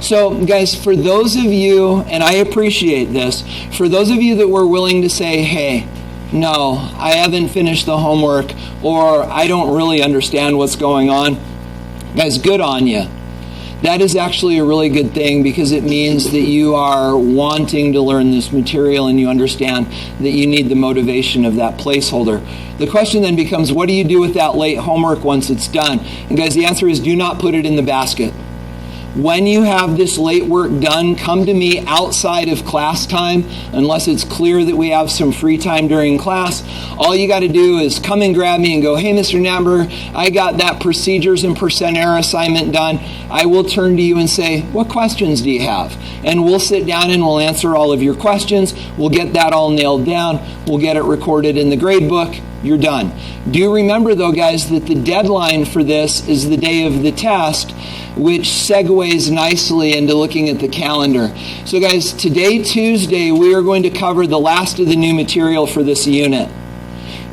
So, guys, for those of you, and I appreciate this, for those of you that were willing to say, hey, no, I haven't finished the homework, or I don't really understand what's going on, guys, good on you. That is actually a really good thing, because it means that you are wanting to learn this material and you understand that you need the motivation of that placeholder. The question then becomes, what do you do with that late homework once it's done? And guys, the answer is do not put it in the basket. When you have this late work done, come to me outside of class time, unless it's clear that we have some free time during class. All you got to do is come and grab me and go, hey, Mr. Namber, I got that procedures and percent error assignment done. I will turn to you and say, what questions do you have? And we'll sit down and we'll answer all of your questions. We'll get that all nailed down. We'll get it recorded in the grade book. You're done. Do remember, though, guys, that the deadline for this is the day of the test, which segues nicely into looking at the calendar. So, guys, today, Tuesday, we are going to cover the last of the new material for this unit.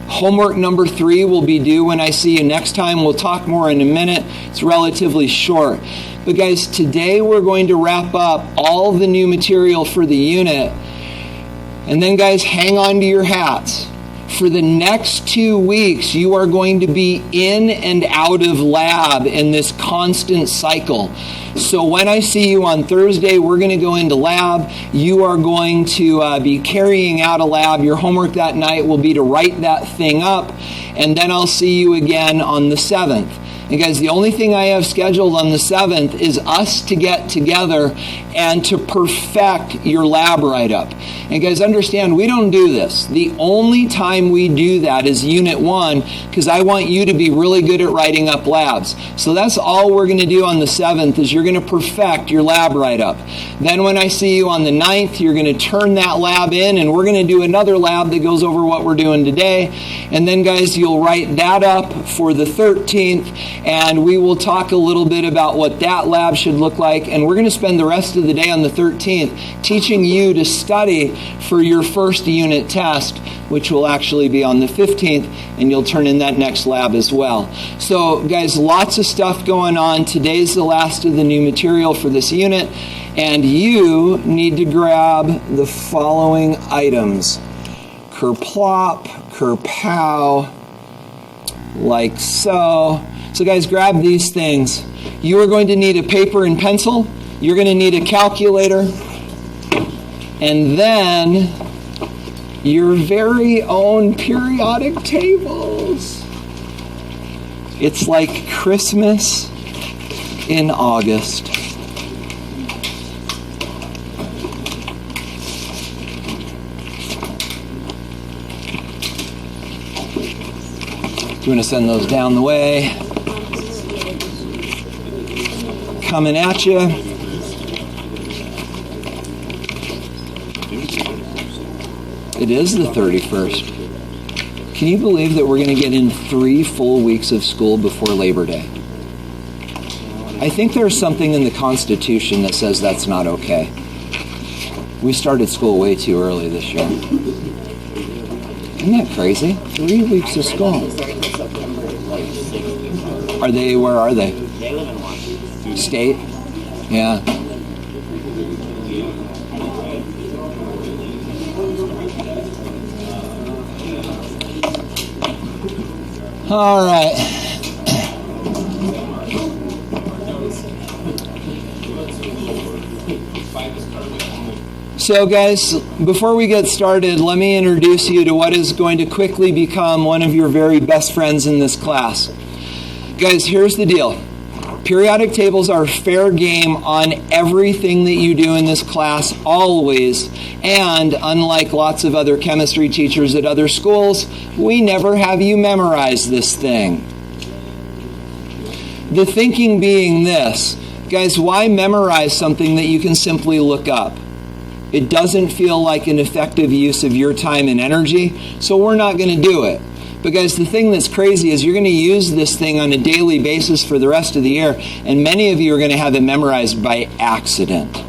Homework number 3 will be due when I see you next time. We'll talk more in a minute. It's relatively short. But, guys, today we're going to wrap up all the new material for the unit. And then, guys, hang on to your hats. For the next 2 weeks, you are going to be in and out of lab in this constant cycle. So when I see you on Thursday, we're going to go into lab. You are going to be carrying out a lab. Your homework that night will be to write that thing up. And then I'll see you again on the 7th. And guys, the only thing I have scheduled on the 7th is us to get together and to perfect your lab write-up. And guys, understand, we don't do this. The only time we do that is Unit 1, because I want you to be really good at writing up labs. So that's all we're going to do on the 7th, is you're going to perfect your lab write-up. Then when I see you on the 9th, you're going to turn that lab in, and we're going to do another lab that goes over what we're doing today. And then, guys, you'll write that up for the 13th, and we will talk a little bit about what that lab should look like. And we're going to spend the rest of the day on the 13th teaching you to study for your first unit test, which will actually be on the 15th, and you'll turn in that next lab as well. So, guys, lots of stuff going on. Today's the last of the new material for this unit, and you need to grab the following items. Kerplop, kerpow, like so. So, guys, grab these things. You are going to need a paper and pencil. You're going to need a calculator. And then your very own periodic tables. It's like Christmas in August. You want to send those down the way. Coming at you. It is the 31st. Can you believe that we're going to get in 3 full weeks of school before Labor Day? I think there's something in the Constitution that says that's not okay. We started school way too early this year. Isn't that crazy? 3 weeks of school. Where are they? They live in Washington. State? Yeah. All right. So, guys, before we get started, let me introduce you to what is going to quickly become one of your very best friends in this class. Guys, here's the deal. Periodic tables are fair game on everything that you do in this class, always. And unlike lots of other chemistry teachers at other schools, we never have you memorize this thing. The thinking being this, guys, why memorize something that you can simply look up? It doesn't feel like an effective use of your time and energy, so we're not going to do it. But guys, the thing that's crazy is you're going to use this thing on a daily basis for the rest of the year, and many of you are going to have it memorized by accident.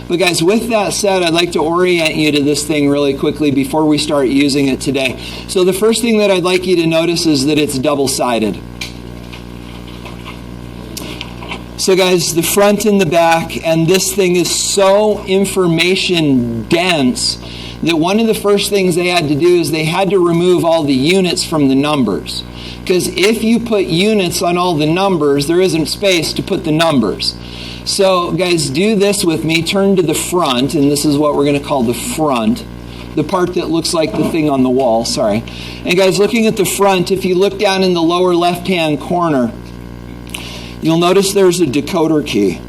But guys, with that said, I'd like to orient you to this thing really quickly before we start using it today. So the first thing that I'd like you to notice is that it's double-sided. So guys, the front and the back, and this thing is so information dense that one of the first things they had to do is they had to remove all the units from the numbers. Because if you put units on all the numbers, there isn't space to put the numbers. So guys, do this with me. Turn to the front, and this is what we're going to call the front. The part that looks like the thing on the wall, sorry. And guys, looking at the front, if you look down in the lower left-hand corner, you'll notice there's a decoder key.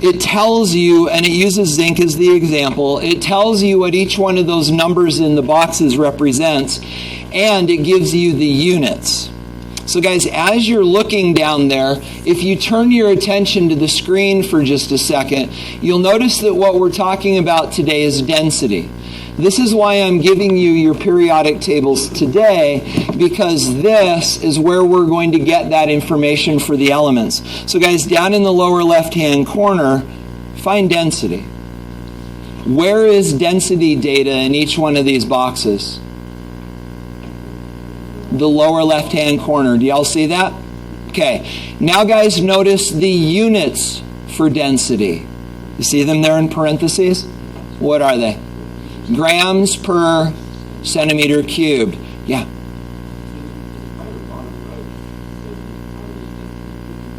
It tells you, and it uses zinc as the example, it tells you what each one of those numbers in the boxes represents, and it gives you the units. So guys, as you're looking down there, if you turn your attention to the screen for just a second, you'll notice that what we're talking about today is density. This is why I'm giving you your periodic tables today, because this is where we're going to get that information for the elements. So guys, down in the lower left-hand corner, find density. Where is density data in each one of these boxes? The lower left-hand corner. Do y'all see that? Okay. Now guys, notice the units for density. You see them there in parentheses? What are they? Grams per centimeter cubed. Yeah.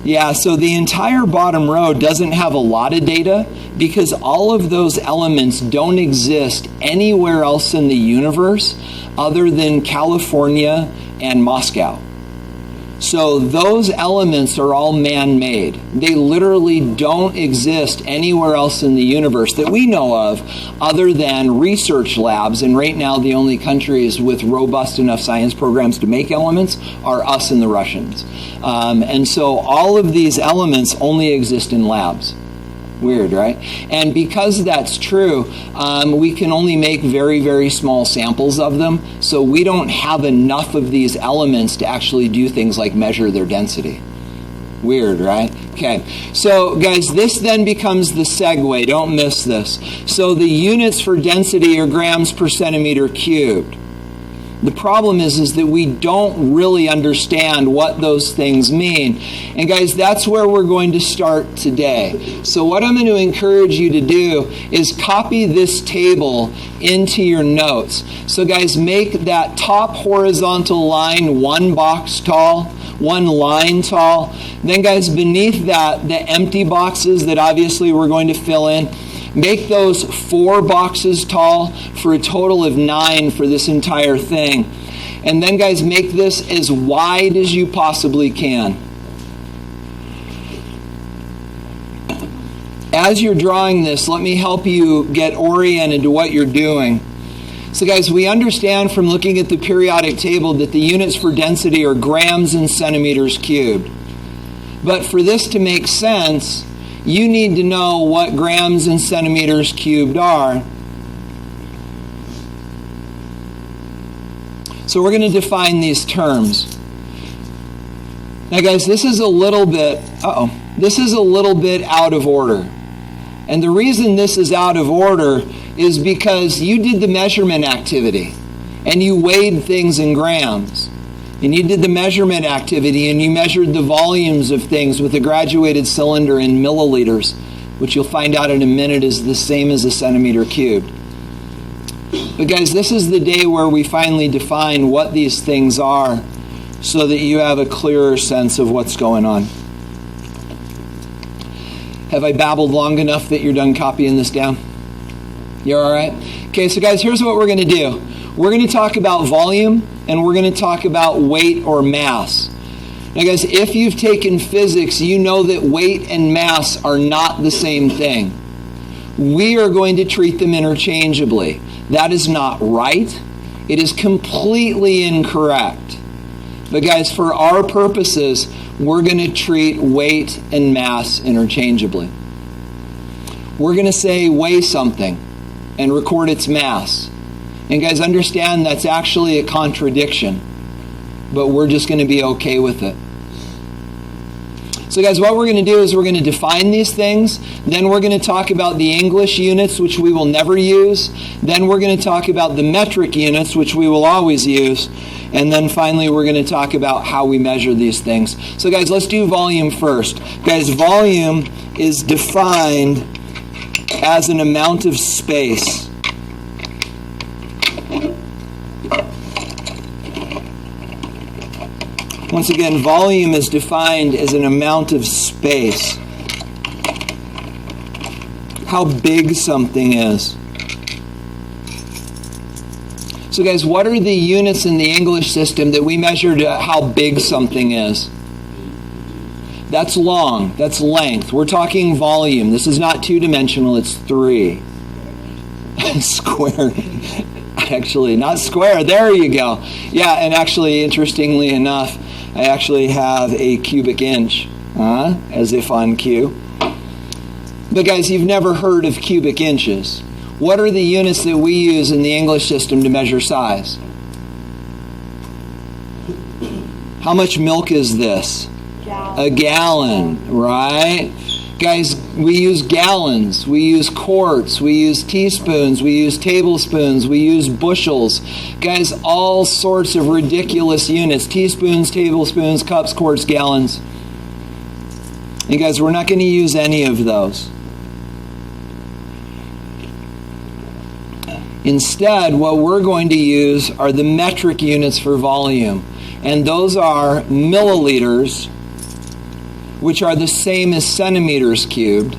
Yeah, so the entire bottom row doesn't have a lot of data because all of those elements don't exist anywhere else in the universe other than California and Moscow. So those elements are all man-made. They literally don't exist anywhere else in the universe that we know of other than research labs. And right now the only countries with robust enough science programs to make elements are us and the Russians. And so all of these elements only exist in labs. Weird, right? And because that's true, we can only make very, very small samples of them. So we don't have enough of these elements to actually do things like measure their density. Weird, right? Okay. So guys, this then becomes the segue. Don't miss this. So the units for density are grams per centimeter cubed. The problem is that we don't really understand what those things mean. And guys, that's where we're going to start today. So what I'm going to encourage you to do is copy this table into your notes. So guys, make that top horizontal line one box tall, one line tall. Then guys, beneath that, the empty boxes that obviously we're going to fill in, make those 4 boxes tall for a total of 9 for this entire thing. And then guys, make this as wide as you possibly can. As you're drawing this, let me help you get oriented to what you're doing. So guys, we understand from looking at the periodic table that the units for density are grams and centimeters cubed. But for this to make sense, you need to know what grams and centimeters cubed are. So we're going to define these terms. Now guys, this is a little bit out of order. And the reason this is out of order is because you did the measurement activity and you weighed things in grams. And you did the measurement activity and you measured the volumes of things with a graduated cylinder in milliliters, which you'll find out in a minute is the same as a centimeter cubed. But guys, this is the day where we finally define what these things are so that you have a clearer sense of what's going on. Have I babbled long enough that you're done copying this down? You're all right? Okay, so guys, here's what we're going to do. We're going to talk about volume, and we're going to talk about weight or mass. Now guys, if you've taken physics, you know that weight and mass are not the same thing. We are going to treat them interchangeably. That is not right. It is completely incorrect. But guys, for our purposes, we're going to treat weight and mass interchangeably. We're going to say weigh something and record its mass. And guys, understand that's actually a contradiction, but we're just going to be okay with it. So So guys, what we're going to do is we're going to define these things. Then we're going to talk about the English units, which we will never use. Then we're going to talk about the metric units, which we will always use. And then finally, we're going to talk about how we measure these things. So guys, let's do volume first. Guys, volume is defined as an amount of space. Once again, volume is defined as an amount of space. How big something is. So guys, what are the units in the English system that we measure to how big something is? That's long. That's length. We're talking volume. This is not two-dimensional. It's 3. Square. Actually, not square. There you go. Yeah, and actually, interestingly enough, I actually have a cubic inch, as if on cue. But guys, you've never heard of cubic inches. What are the units that we use in the English system to measure size? How much milk is this? A gallon, right? Guys, we use gallons, we use quarts, we use teaspoons, we use tablespoons, we use bushels. Guys, all sorts of ridiculous units. Teaspoons, tablespoons, cups, quarts, gallons. And guys, we're not going to use any of those. Instead, what we're going to use are the metric units for volume. And those are milliliters, which are the same as centimeters cubed.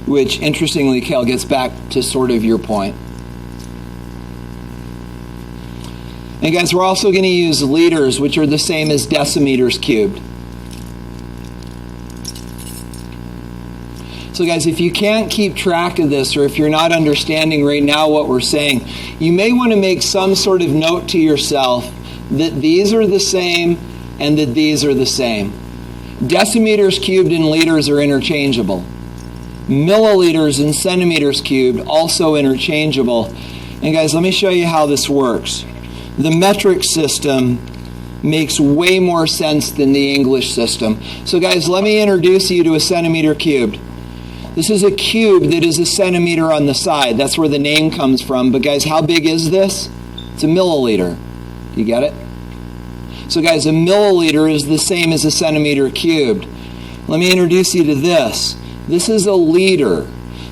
Which, interestingly, Cal, gets back to sort of your point. And guys, we're also going to use liters, which are the same as decimeters cubed. So guys, if you can't keep track of this, or if you're not understanding right now what we're saying, you may want to make some sort of note to yourself that these are the same and that these are the same. Decimeters cubed and liters are interchangeable. Milliliters and centimeters cubed also interchangeable. And guys, let me show you how this works. The metric system makes way more sense than the English system. So guys, let me introduce you to a centimeter cubed. This is a cube that is a centimeter on the side. That's where the name comes from. But guys, how big is this? It's a milliliter. You get it? So guys, a milliliter is the same as a centimeter cubed. Let me introduce you to this. This is a liter.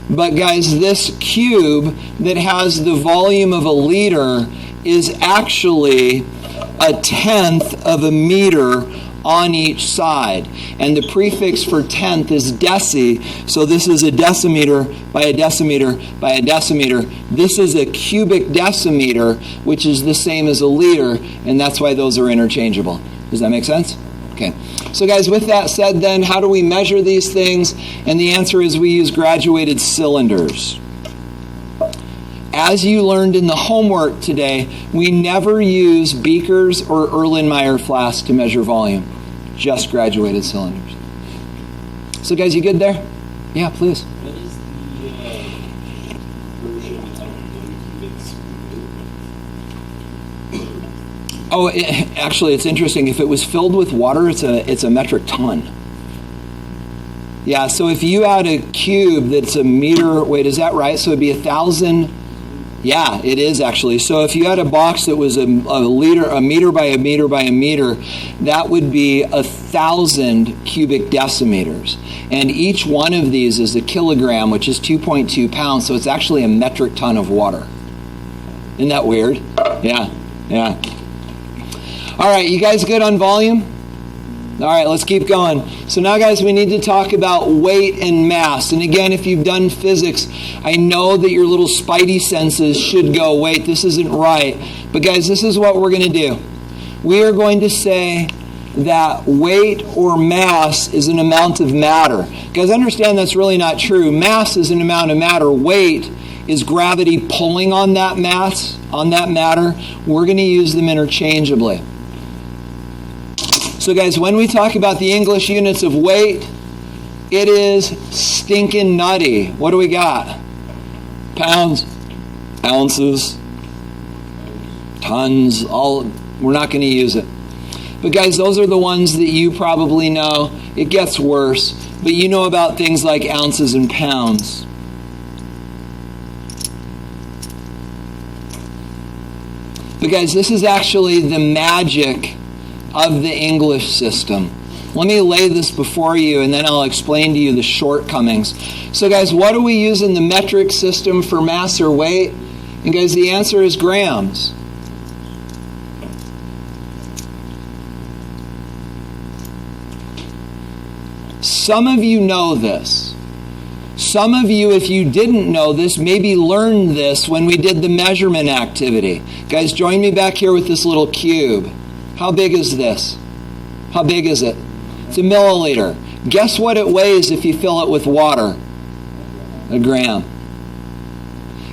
But guys, this cube that has the volume of a liter is actually 1/10 of a meter on each side. And the prefix for tenth is deci, so this is a decimeter by a decimeter by a decimeter. This is a cubic decimeter, which is the same as a liter, and that's why those are interchangeable. Does that make sense? Okay. So guys, with that said then, how do we measure these things? And the answer is we use graduated cylinders. As you learned in the homework today, we never use beakers or Erlenmeyer flasks to measure volume, just graduated cylinders. So guys, you good there? Yeah, please. What is the version of the cubics? Actually, it's interesting. If it was filled with water, it's a metric ton. Yeah, so if you had a cube that's a meter, wait, is that right? So it'd be 1,000. Yeah, it is actually. So if you had a box that was a meter by a meter by a meter, that would be 1,000 cubic decimeters. And each one of these is a kilogram, which is 2.2 pounds. So it's actually a metric ton of water. Isn't that weird? Yeah. All right, you guys good on volume? All right, let's keep going. So now, guys, we need to talk about weight and mass. And again, if you've done physics, I know that your little spidey senses should go, wait, this isn't right. But guys, this is what we're going to do. We are going to say that weight or mass is an amount of matter. Guys, understand that's really not true. Mass is an amount of matter. Weight is gravity pulling on that mass, on that matter. We're going to use them interchangeably. So guys, when we talk about the English units of weight, it is stinking nutty. What do we got? Pounds, ounces, tons, all. We're not going to use it. But guys, those are the ones that you probably know. It gets worse. But you know about things like ounces and pounds. But guys, this is actually the magic of the English system. Let me lay this before you, and then I'll explain to you the shortcomings. So guys, what do we use in the metric system for mass or weight? And guys, the answer is grams. Some of you know this. Some of you, if you didn't know this, maybe learned this when we did the measurement activity. Guys, join me back here with this little cube. How big is this? How big is it? It's a milliliter. Guess what it weighs if you fill it with water? A gram.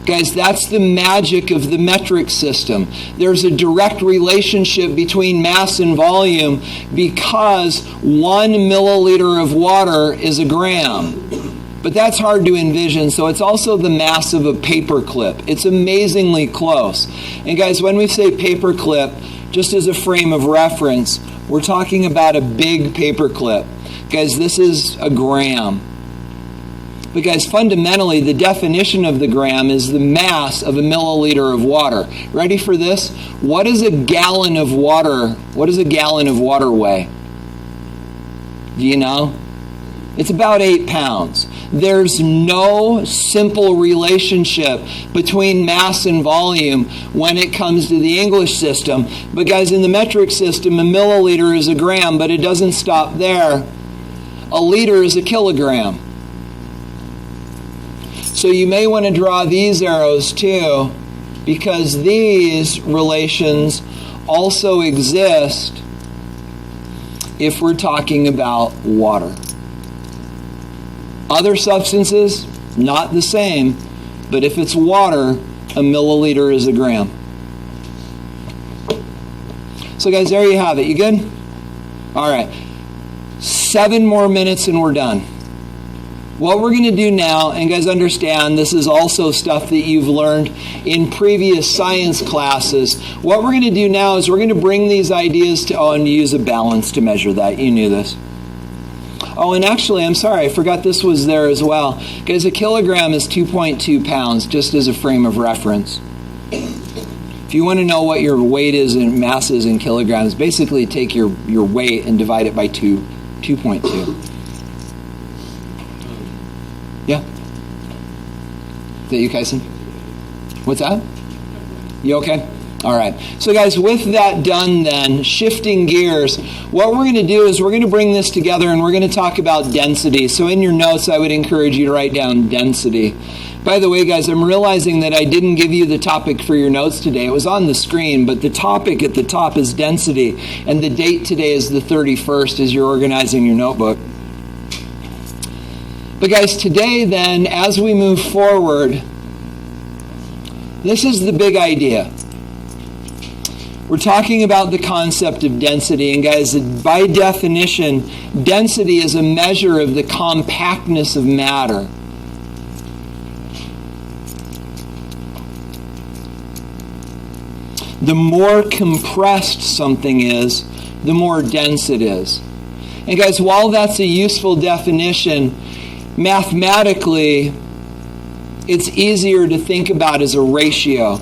Guys, that's the magic of the metric system. There's a direct relationship between mass and volume because 1 milliliter of water is a gram. But that's hard to envision, so it's also the mass of a paper clip. It's amazingly close. And guys, when we say paper clip, just as a frame of reference, we're talking about a big paper clip. Guys, this is a gram. But guys, fundamentally, the definition of the gram is the mass of a milliliter of water. Ready for this? What is a gallon of water? What does a gallon of water weigh? Do you know? It's about 8 pounds. There's no simple relationship between mass and volume when it comes to the English system. But guys, in the metric system, a milliliter is a gram, but it doesn't stop there. A liter is a kilogram. So you may want to draw these arrows too, because these relations also exist if we're talking about water. Other substances, not the same, but if it's water, a milliliter is a gram. So guys, there you have it. You good? All right. 7 more minutes and we're done. What we're going to do now, and guys understand this is also stuff that you've learned in previous science classes. What we're going to do now is we're going to bring these ideas to, and use a balance to measure that. You knew this. Oh, and actually, I'm sorry, I forgot this was there as well. Guys, a kilogram is 2.2 pounds, just as a frame of reference. If you want to know what your weight is and mass is in kilograms, basically take your weight and divide it by 2.2. Yeah? Is that you, Kyson? What's that? You okay? All right. So guys, with that done then, shifting gears, what we're going to do is we're going to bring this together and we're going to talk about density. So in your notes, I would encourage you to write down density. By the way, guys, I'm realizing that I didn't give you the topic for your notes today. It was on the screen, but the topic at the top is density. And the date today is the 31st as you're organizing your notebook. But guys, today then, as we move forward, this is the big idea. We're talking about the concept of density, and guys, by definition, density is a measure of the compactness of matter. The more compressed something is, the more dense it is. And guys, while that's a useful definition, mathematically, it's easier to think about as a ratio.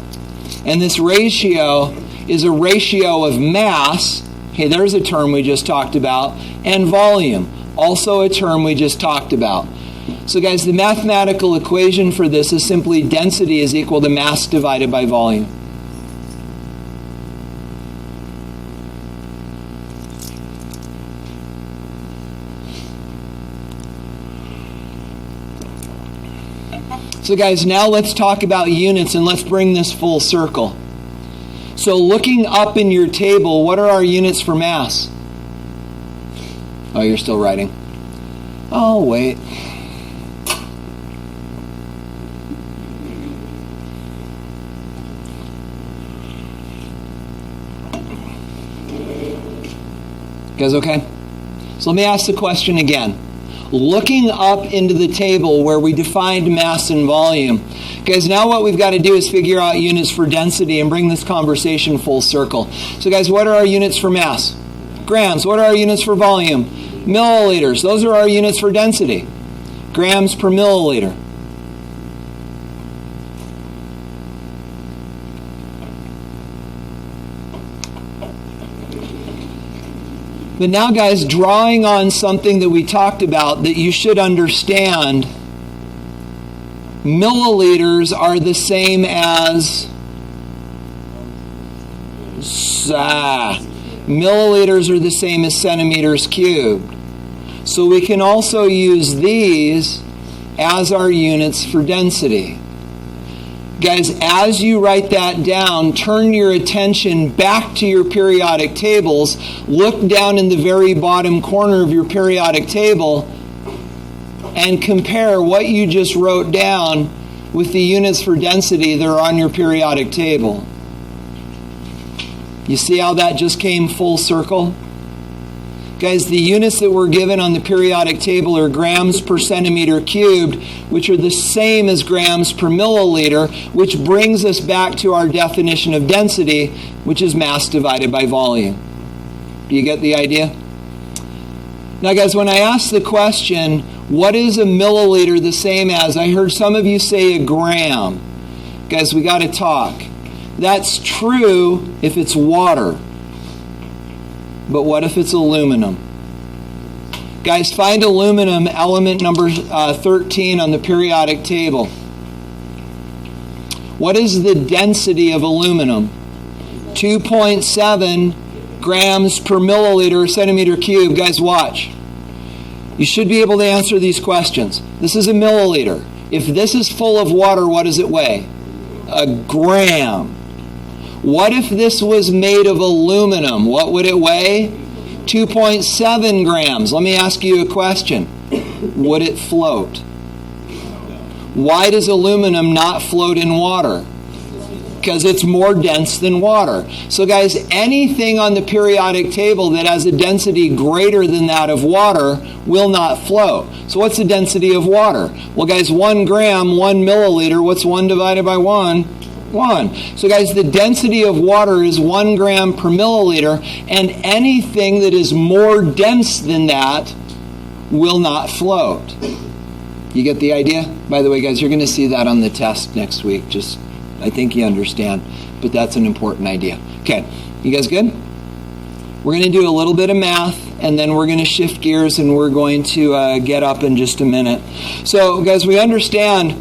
And this ratio is a ratio of mass, okay, there's a term we just talked about, and volume, also a term we just talked about. So guys, the mathematical equation for this is simply density is equal to mass divided by volume. So guys, now let's talk about units and let's bring this full circle. So looking up in your table, what are our units for mass? Oh, you're still writing. Oh, wait. You guys okay? So let me ask the question again. Looking up into the table where we defined mass and volume. Guys, now what we've got to do is figure out units for density and bring this conversation full circle. So guys, what are our units for mass? Grams. What are our units for volume? Milliliters. Those are our units for density. Grams per milliliter. But now, guys, drawing on something that we talked about that you should understand, milliliters are the same as milliliters are the same as centimeters cubed. So we can also use these as our units for density. Guys, as you write that down, turn your attention back to your periodic tables. Look down in the very bottom corner of your periodic table and compare what you just wrote down with the units for density that are on your periodic table. You see how that just came full circle? Guys, the units that were given on the periodic table are grams per centimeter cubed, which are the same as grams per milliliter, which brings us back to our definition of density, which is mass divided by volume. Do you get the idea? Now, guys, when I ask the question, what is a milliliter the same as? I heard some of you say a gram. Guys, we got to talk. That's true if it's water. But what if it's aluminum? Guys, find aluminum, element number 13 on the periodic table. What is the density of aluminum? 2.7 grams per milliliter or centimeter cubed. Guys, watch. You should be able to answer these questions. This is a milliliter. If this is full of water, what does it weigh? A gram. What if this was made of aluminum? What would it weigh? 2.7 grams. Let me ask you a question. Would it float? Why does aluminum not float in water? Because it's more dense than water. So, guys, anything on the periodic table that has a density greater than that of water will not float. So what's the density of water? Well, guys, 1 gram, 1 milliliter. What's 1 divided by 1? 1. So, guys, the density of water is 1 gram per milliliter, and anything that is more dense than that will not float. You get the idea? By the way, guys, you're going to see that on the test next week. Just, I think you understand, but that's an important idea. Okay, you guys good? We're going to do a little bit of math, and then we're going to shift gears, and we're going to get up in just a minute. So, guys, we understand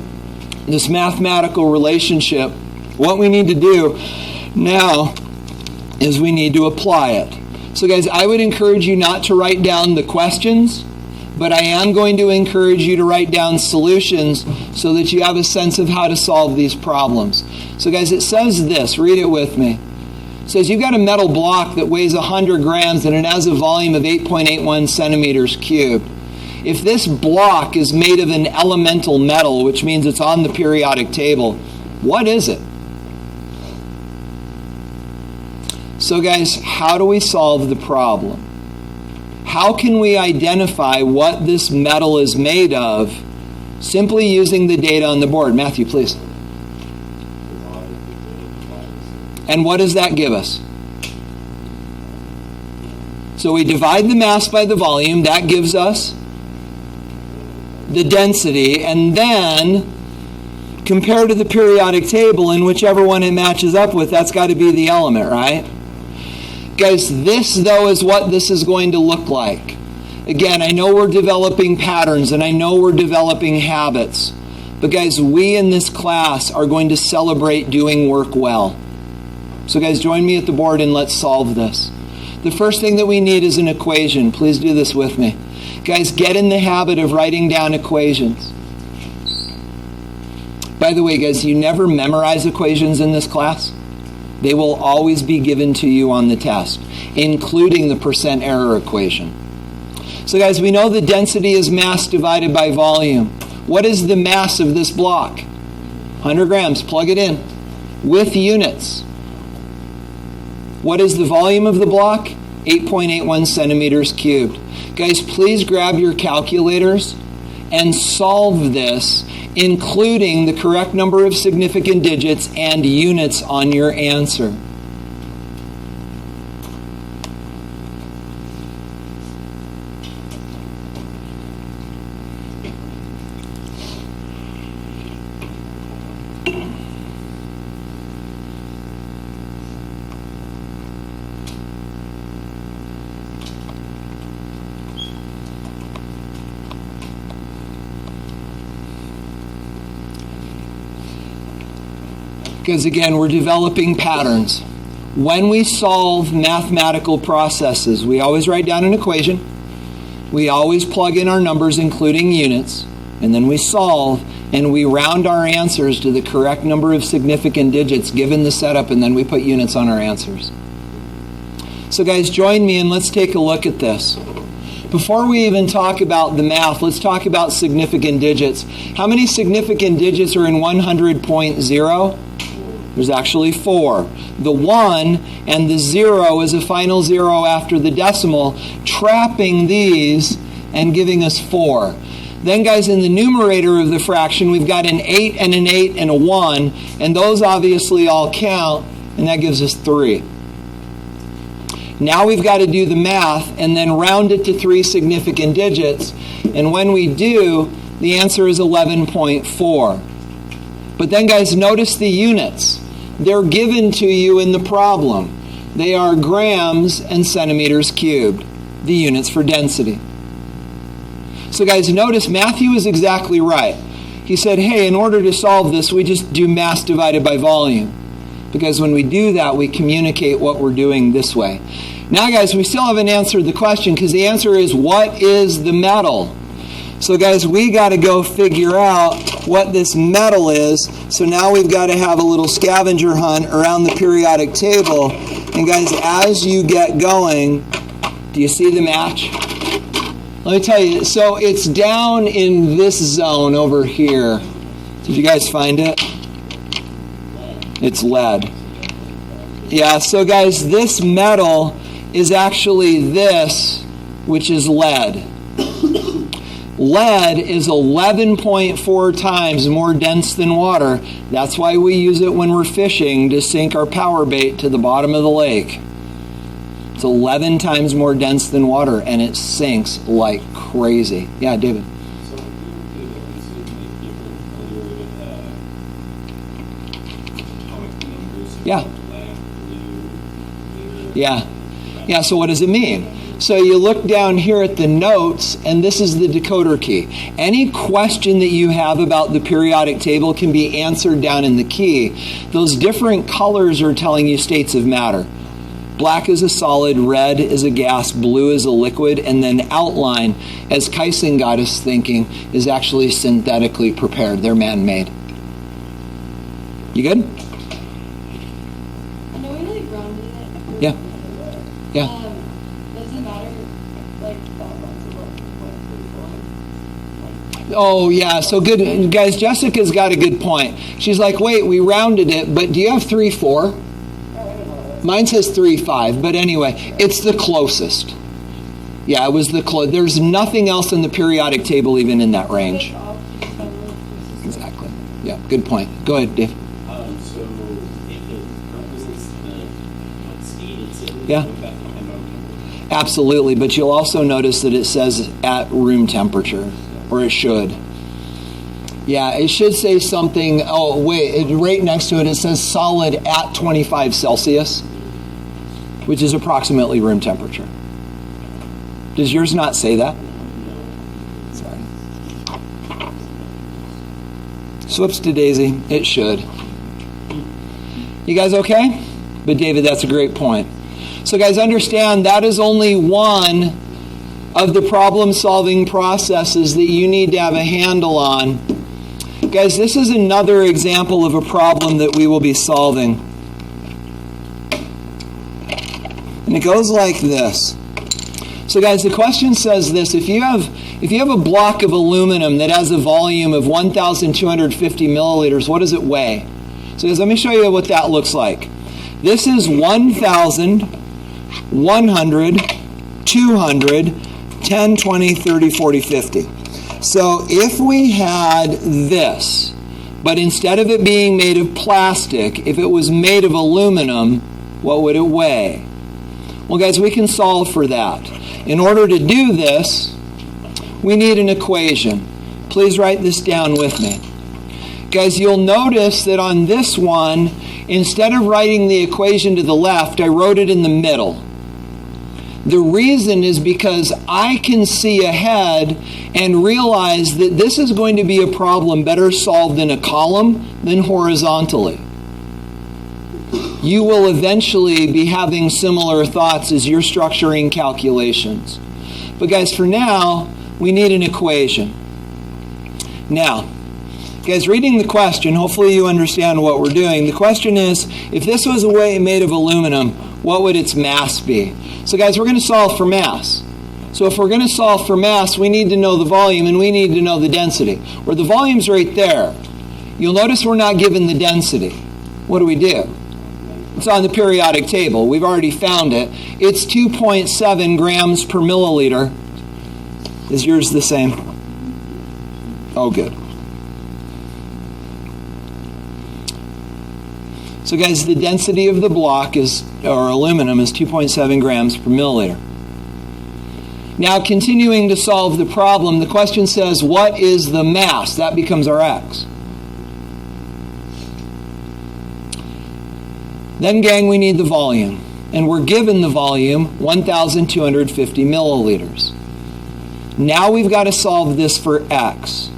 this mathematical relationship. What we need to do now is we need to apply it. So, guys, I would encourage you not to write down the questions, but I am going to encourage you to write down solutions so that you have a sense of how to solve these problems. So, guys, it says this. Read it with me. It says you've got a metal block that weighs 100 grams and it has a volume of 8.81 centimeters cubed. If this block is made of an elemental metal, which means it's on the periodic table, what is it? So, guys, how do we solve the problem? How can we identify what this metal is made of simply using the data on the board? Matthew, please. And what does that give us? So we divide the mass by the volume. That gives us the density. And then compare to the periodic table, and whichever one it matches up with, that's got to be the element, right? Guys, this, though, is what this is going to look like. Again, I know we're developing patterns, and I know we're developing habits. But, guys, we in this class are going to celebrate doing work well. So, guys, join me at the board and let's solve this. The first thing that we need is an equation. Please do this with me. Guys, get in the habit of writing down equations. By the way, guys, you never memorize equations in this class. They will always be given to you on the test, including the percent error equation. So, guys, we know the density is mass divided by volume. What is the mass of this block? 100 grams. Plug it in. With units. What is the volume of the block? 8.81 centimeters cubed. Guys, please grab your calculators and solve this, including the correct number of significant digits and units on your answer. Because again, we're developing patterns. When we solve mathematical processes, we always write down an equation. We always plug in our numbers, including units, and then we solve, and we round our answers to the correct number of significant digits given the setup, and then we put units on our answers. So guys, join me and let's take a look at this. Before we even talk about the math, let's talk about significant digits. How many significant digits are in 100.0? There's actually 4. The 1 and the 0 is a final 0 after the decimal, trapping these and giving us 4. Then, guys, in the numerator of the fraction, we've got an 8 and an 8 and a 1, and those obviously all count, and that gives us 3. Now we've got to do the math and then round it to 3 significant digits, and when we do, the answer is 11.4. But then, guys, notice the units. They're given to you in the problem. They are grams and centimeters cubed, the units for density. So guys, notice Matthew is exactly right. He said, hey, in order to solve this, we just do mass divided by volume. Because when we do that, we communicate what we're doing this way. Now guys, we still haven't answered the question, because the answer is, what is the metal? So guys, we got to go figure out what this metal is. So now we've got to have a little scavenger hunt around the periodic table. And guys, as you get going, do you see the match? Let me tell you, so it's down in this zone over here. Did you guys find it? It's lead. Yeah, so guys, this metal is actually this, which is lead. Lead is 11.4 times more dense than water. That's why we use it when we're fishing to sink our power bait to the bottom of the lake. It's 11 times more dense than water, and it sinks like crazy. Yeah, David. Yeah. Yeah, so what does it mean? So you look down here at the notes, and this is the decoder key. Any question that you have about the periodic table can be answered down in the key. Those different colors are telling you states of matter. Black is a solid, red is a gas, blue is a liquid, and then outline, as Kaisen got us thinking, is actually synthetically prepared. They're man-made. You good? I know we really rounded it. Yeah. Yeah. Does it matter, like, that one's about 1.34? Oh, yeah. So good. Guys, Jessica's got a good point. She's like, wait, we rounded it, but do you have 3.4? Mine says 3.5, but anyway, it's the closest. Yeah, it was the close. There's nothing else in the periodic table even in that range. Exactly. Yeah, good point. Go ahead, Dave. So if it represents what speed it's in, Yeah. would that depend on temperature? Absolutely, but you'll also notice that it says at room temperature, or it should. Yeah, it should say something. Oh, wait, right next to it, it says solid at 25 Celsius, which is approximately room temperature. Does yours not say that? Sorry. Slips to Daisy. It should. You guys okay? But David, that's a great point. So guys, understand that is only one of the problem-solving processes that you need to have a handle on. Guys, this is another example of a problem that we will be solving. And it goes like this. So guys, the question says this: if you have a block of aluminum that has a volume of 1,250 milliliters, what does it weigh? So guys, let me show you what that looks like. This is 1,000, 100, 200, 10, 20, 30, 40, 50. So if we had this, but instead of it being made of plastic, if it was made of aluminum, what would it weigh? Well, guys, we can solve for that. In order to do this, we need an equation. Please write this down with me. Guys, you'll notice that on this one, instead of writing the equation to the left, I wrote it in the middle. The reason is because I can see ahead and realize that this is going to be a problem better solved in a column than horizontally. you will eventually be having similar thoughts as you're structuring calculations. But guys, for now, we need an equation. Now, guys, reading the question, hopefully you understand what we're doing. The question is, if this was made of aluminum, what would its mass be? So guys, we're going to solve for mass. So if we're going to solve for mass, we need to know the volume and we need to know the density. Where the volume's right there, you'll notice we're not given the density. What do? It's on the periodic table. We've already found it. It's 2.7 grams per milliliter. Is yours the same? Oh, good. So guys, the density of the block or aluminum is 2.7 grams per milliliter. Now, continuing to solve the problem, the question says, what is the mass? That becomes our x. Then, gang, we need the volume. And we're given the volume, 1,250 milliliters. Now we've got to solve this for x.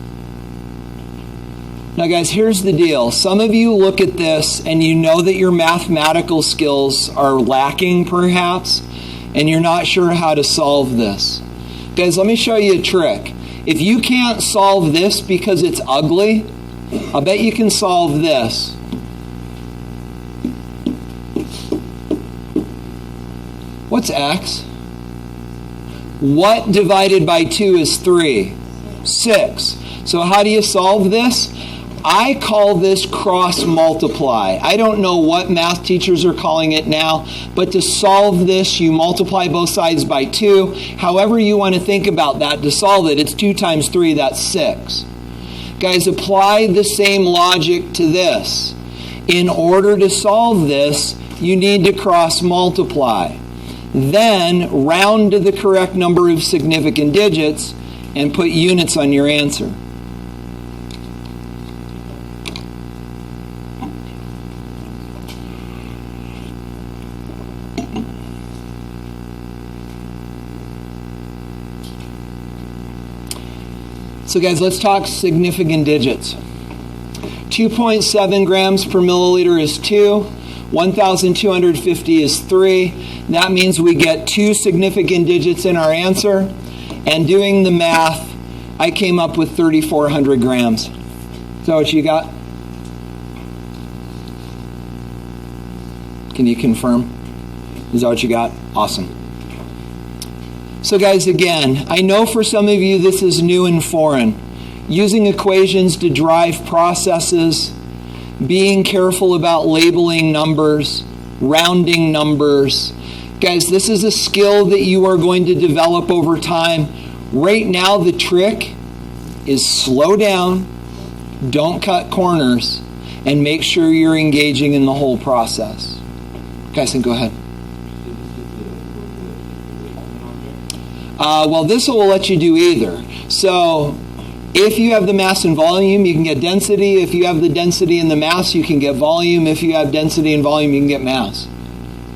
Now, guys, here's the deal. Some of you look at this and you know that your mathematical skills are lacking, perhaps, and you're not sure how to solve this. Guys, let me show you a trick. If you can't solve this because it's ugly, I bet you can solve this. What's x? What divided by 2 is 3? 6. So how do you solve this? I call this cross multiply. I don't know what math teachers are calling it now, but to solve this, you multiply both sides by 2. However you want to think about that to solve it, it's 2 times 3, that's 6. Guys, apply the same logic to this. In order to solve this, you need to cross multiply. Then round to the correct number of significant digits and put units on your answer. So guys, let's talk significant digits. 2.7 grams per milliliter is 2. 1,250 is 3. That means we get 2 significant digits in our answer. And doing the math, I came up with 3,400 grams. Is that what you got? Can you confirm? Is that what you got? Awesome. So guys, again, I know for some of you this is new and foreign. Using equations to drive processes, being careful about labeling numbers, rounding numbers. Guys, this is a skill that you are going to develop over time. Right now, the trick is slow down, don't cut corners, and make sure you're engaging in the whole process. Guys, go ahead. Well, this will let you do either. So, if you have the mass and volume, you can get density. If you have the density and the mass, you can get volume. If you have density and volume, you can get mass.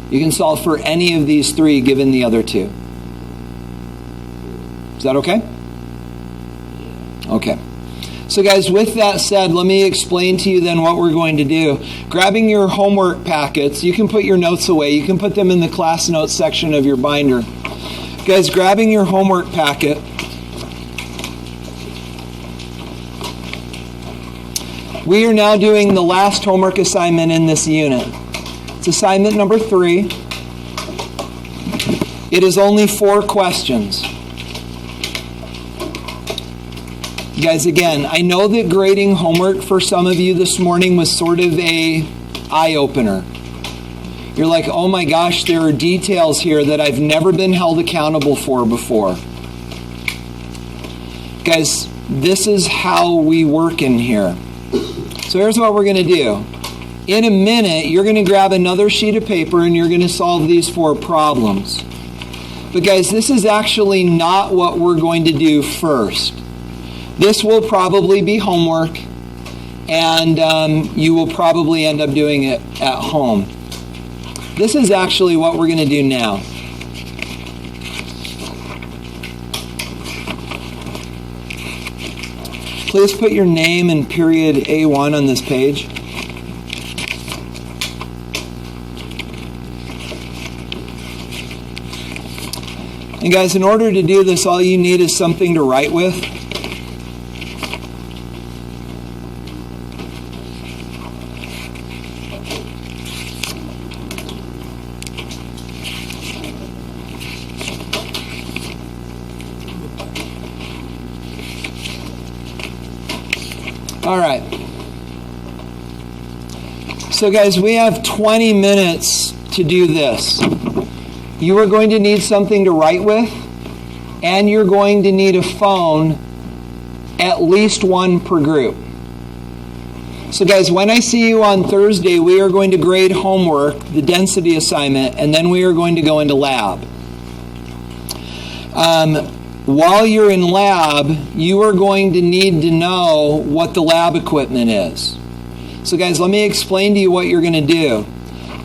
You can solve for any of these 3 given the other 2. Is that okay? Okay. So guys, with that said, let me explain to you then what we're going to do. Grabbing your homework packets, you can put your notes away. You can put them in the class notes section of your binder. Guys, grabbing your homework packet, we are now doing the last homework assignment in this unit. It's assignment number 3. It is only 4 questions. Guys, again, I know that grading homework for some of you this morning was sort of a eye-opener. You're like, oh my gosh, there are details here that I've never been held accountable for before. Guys, this is how we work in here. So here's what we're going to do. In a minute, you're going to grab another sheet of paper and you're going to solve these 4 problems. But guys, this is actually not what we're going to do first. This will probably be homework, and you will probably end up doing it at home. This is actually what we're going to do now. Please put your name and period A1 on this page. And guys, in order to do this, all you need is something to write with. All right. So guys, we have 20 minutes to do this. You are going to need something to write with, and you're going to need a phone, at least one per group. So guys, when I see you on Thursday, we are going to grade homework, the density assignment, and then we are going to go into lab. While you're in lab, you are going to need to know what the lab equipment is. So guys, let me explain to you what you're going to do.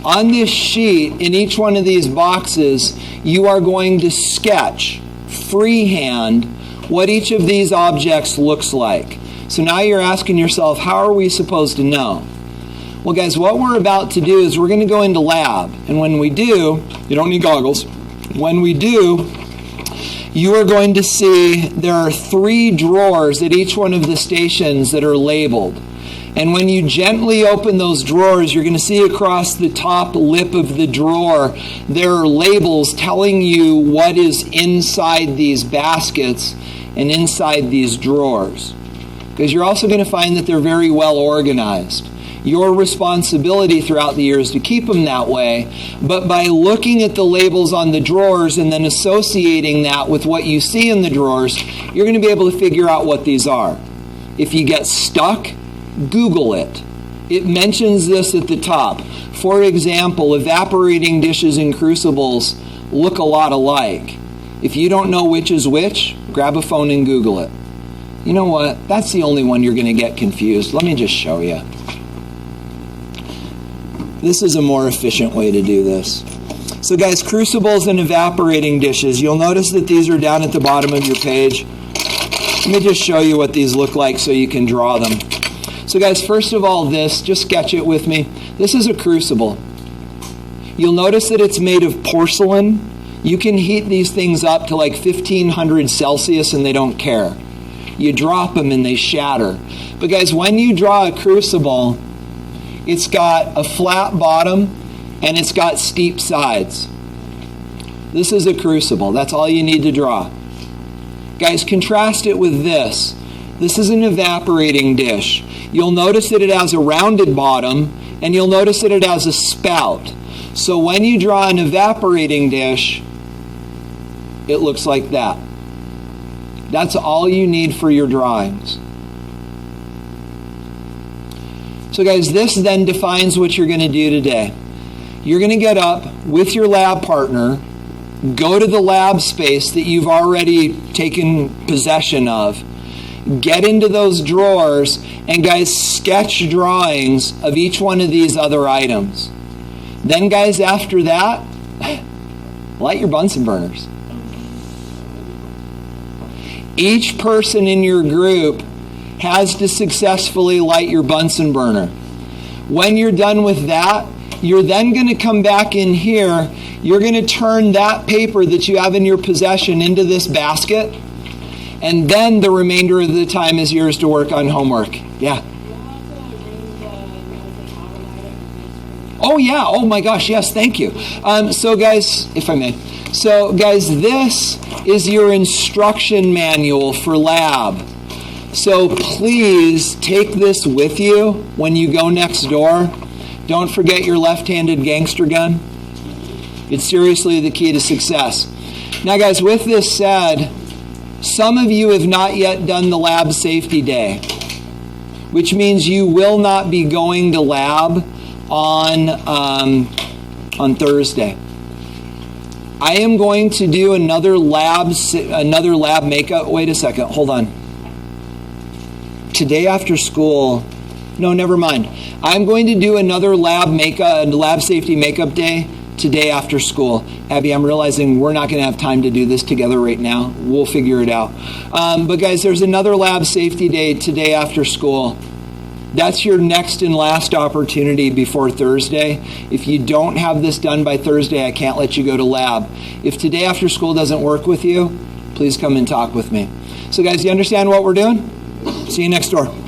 On this sheet, in each one of these boxes, you are going to sketch, freehand, what each of these objects looks like. So now you're asking yourself, how are we supposed to know? Well guys, what we're about to do is we're going to go into lab. And when we do, you don't need goggles. When we do, you are going to see there are 3 drawers at each one of the stations that are labeled. And when you gently open those drawers, you're going to see across the top lip of the drawer, there are labels telling you what is inside these baskets and inside these drawers. Because you're also going to find that they're very well organized. Your responsibility throughout the year is to keep them that way, but by looking at the labels on the drawers and then associating that with what you see in the drawers, you're going to be able to figure out what these are. If you get stuck, Google it. It mentions this at the top. For example, evaporating dishes and crucibles look a lot alike. If you don't know which is which, grab a phone and Google it. You know what? That's the only one you're going to get confused. Let me just show you. This is a more efficient way to do this. So guys, crucibles and evaporating dishes. You'll notice that these are down at the bottom of your page. Let me just show you what these look like so you can draw them. So guys, first of all, just sketch it with me. This is a crucible. You'll notice that it's made of porcelain. You can heat these things up to like 1500 Celsius and they don't care. You drop them and they shatter. But guys, when you draw a crucible, it's got a flat bottom and it's got steep sides. This is a crucible. That's all you need to draw. Guys, contrast it with this. This is an evaporating dish. You'll notice that it has a rounded bottom and you'll notice that it has a spout. So when you draw an evaporating dish, it looks like that. That's all you need for your drawings. So guys, this then defines what you're going to do today. You're going to get up with your lab partner, go to the lab space that you've already taken possession of, get into those drawers, and guys, sketch drawings of each one of these other items. Then guys, after that, light your Bunsen burners. Each person in your group has to successfully light your Bunsen burner. When you're done with that, you're then going to come back in here. You're going to turn that paper that you have in your possession into this basket, and then the remainder of the time is yours to work on homework. Yeah. Oh yeah, oh my gosh, yes, thank you. So guys, if I may. So guys, this is your instruction manual for lab. So please take this with you when you go next door. Don't forget your left-handed gangster gun. It's seriously the key to success. Now guys, with this said, some of you have not yet done the lab safety day, which means you will not be going to lab on Thursday. I am going to do another lab makeup. Wait a second, hold on. Today after school, no, never mind. I'm going to do another lab safety makeup day today after school. Abby, I'm realizing we're not going to have time to do this together right now. We'll figure it out. But guys, there's another lab safety day today after school. That's your next and last opportunity before Thursday. If you don't have this done by Thursday, I can't let you go to lab. If today after school doesn't work with you, please come and talk with me. So guys, you understand what we're doing? See you next door.